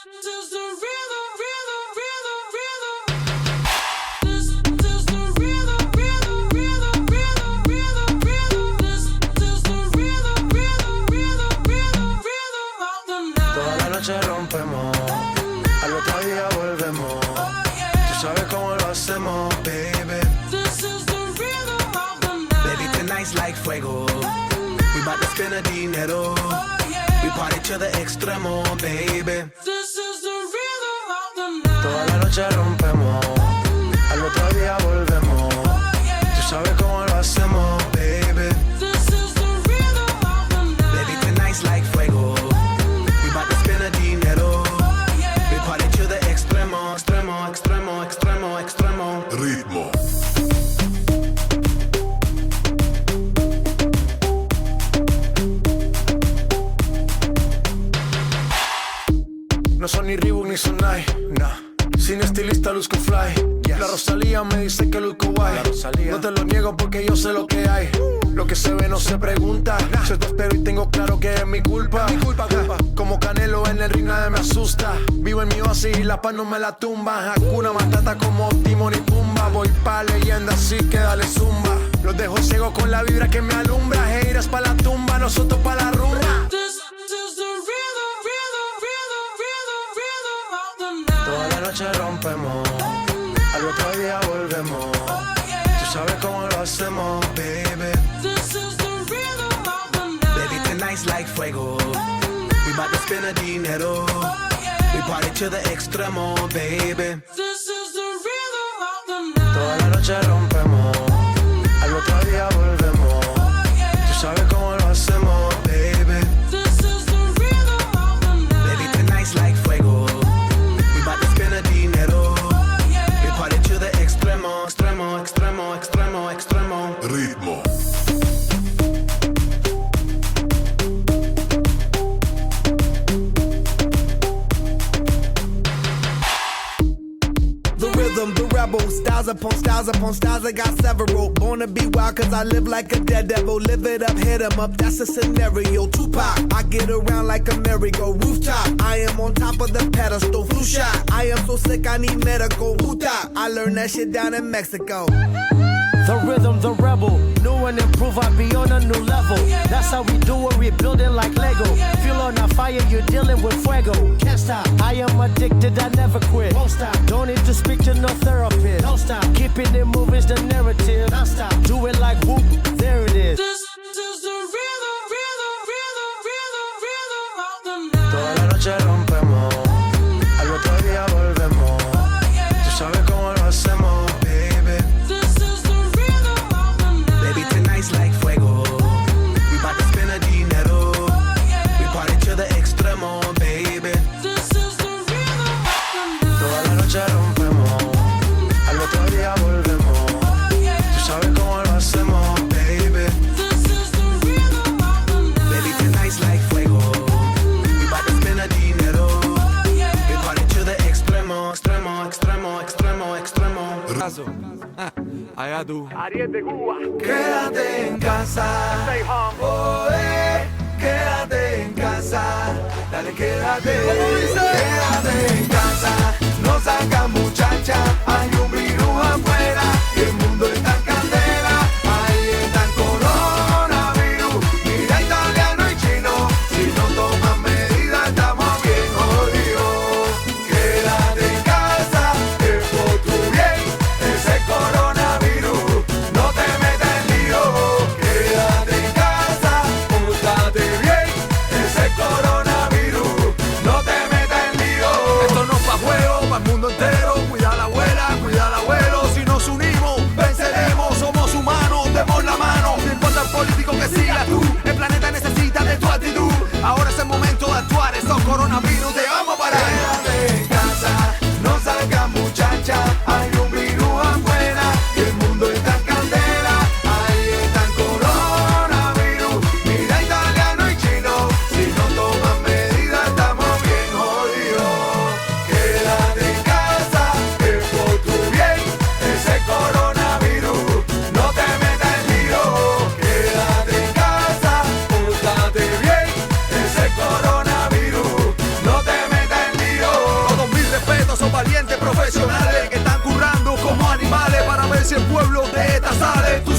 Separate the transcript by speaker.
Speaker 1: is the rhythm, rhythm, rhythm, rhythm. This is the rhythm, rhythm, rhythm, rhythm, rhythm, rhythm. This is the rhythm, rhythm, rhythm, rhythm, rhythm of the night.
Speaker 2: Toda la noche rompemos, al otro día volvemos. Tú sabes cómo lo hacemos, baby.
Speaker 1: This is the rhythm of the night.
Speaker 2: Baby, tonight's like fuego. We bout to spend a dinero. We party to the extremo, baby.
Speaker 1: This is the rhythm of the night.
Speaker 2: Toda la noche rompemos, al otro día volvemos. Tú sabes cómo lo hacemos, baby.
Speaker 1: This is the rhythm of the night.
Speaker 2: Baby, tonight's like fuego. We bout to spend a dinero. We party to the extremo, extremo, extremo, extremo, extremo.
Speaker 3: Ritmo.
Speaker 2: No son ni Reebok ni Sonai, nah. Sin estilista luzco fly, yes. La Rosalía me dice que luzco guay. No te lo niego porque yo sé lo que hay. Lo que se ve no se pregunta, nah. Yo te espero y tengo claro que es mi culpa. Culpa. Como Canelo en el ring nadie me asusta. Vivo en mi oasis y la paz no me la tumba. Hakuna Matata como Timon y Pumba. Voy pa' leyenda así que dale zumba. Los dejo ciego con la vibra que me alumbra. Heiras pa' la tumba, nosotros pa' la rumba.
Speaker 1: This is the rhythm, rhythm, rhythm, rhythm, rhythm of the night.
Speaker 2: Toda la noche rompemos, al otro día volvemos. Tú sabes cómo lo hacemos, baby.
Speaker 1: This is the rhythm of the night.
Speaker 2: Baby, tonight's like fuego. We bout to spend a dinero. We party to the extremo, baby.
Speaker 1: This is the rhythm of the night.
Speaker 2: Toda la noche rompemos, al otro día volvemos. Tú sabes cómo lo hacemos, baby.
Speaker 1: This is the rhythm of the night.
Speaker 2: Baby, tonight's like fuego. We bout to spend a dinero. We party to the extremo, extremo, extremo, extremo, extremo.
Speaker 3: Ritmo.
Speaker 4: The rhythm, the rebel, styles upon styles upon styles, I got several. Born to be wild cause I live like a dead devil. Live it up, hit 'em up, that's a scenario. Tupac, I get around like a merry-go rooftop. I am on top of the pedestal, flu shot. I am so sick I need medical. Huta, I learned that shit down in Mexico.
Speaker 5: The rhythm, the rebel, new and improve, I be on a new level. That's how we do it, we building like Lego. Feel on a fire, you're dealing with fuego. Can't stop, I am addicted, I never quit. Won't stop, don't need to speak to no therapist. Don't stop, keeping it moving's the narrative. Don't stop, do it like whoop, there it is.
Speaker 1: This is the rhythm, rhythm, rhythm, rhythm, rhythm of the night.
Speaker 2: Toda la noche rompemos, al otro día volvemos. Tú sabes cómo lo hacemos, baby.
Speaker 1: This is the rhythm of the night.
Speaker 2: Baby, tonight's like fuego. We bout to spend a dinero. We party to the extremo, baby.
Speaker 1: This is the rhythm of the night.
Speaker 2: Toda la noche rompemos, al otro día volvemos. Tú sabes cómo lo hacemos, baby.
Speaker 1: This is the rhythm of the night.
Speaker 2: Baby, tonight's like fuego. We bout to spend a dinero. We party to the extremo, extremo, extremo, extremo, extremo.
Speaker 6: Quédate en casa, oh, quédate en casa, dale quédate, quédate en casa, no saca muchacha, hay un virus afuera y el mundo está en candela, ahí está el coronavirus, mira italiano y chino, si no toman medidas estamos bien jodidos, quédate en casa, es por tu bien, ese coronavirus, no te metas en lío, quédate en casa, pórtate bien, ese coronavirus, no te metas en lío. Esto no pasaré, tú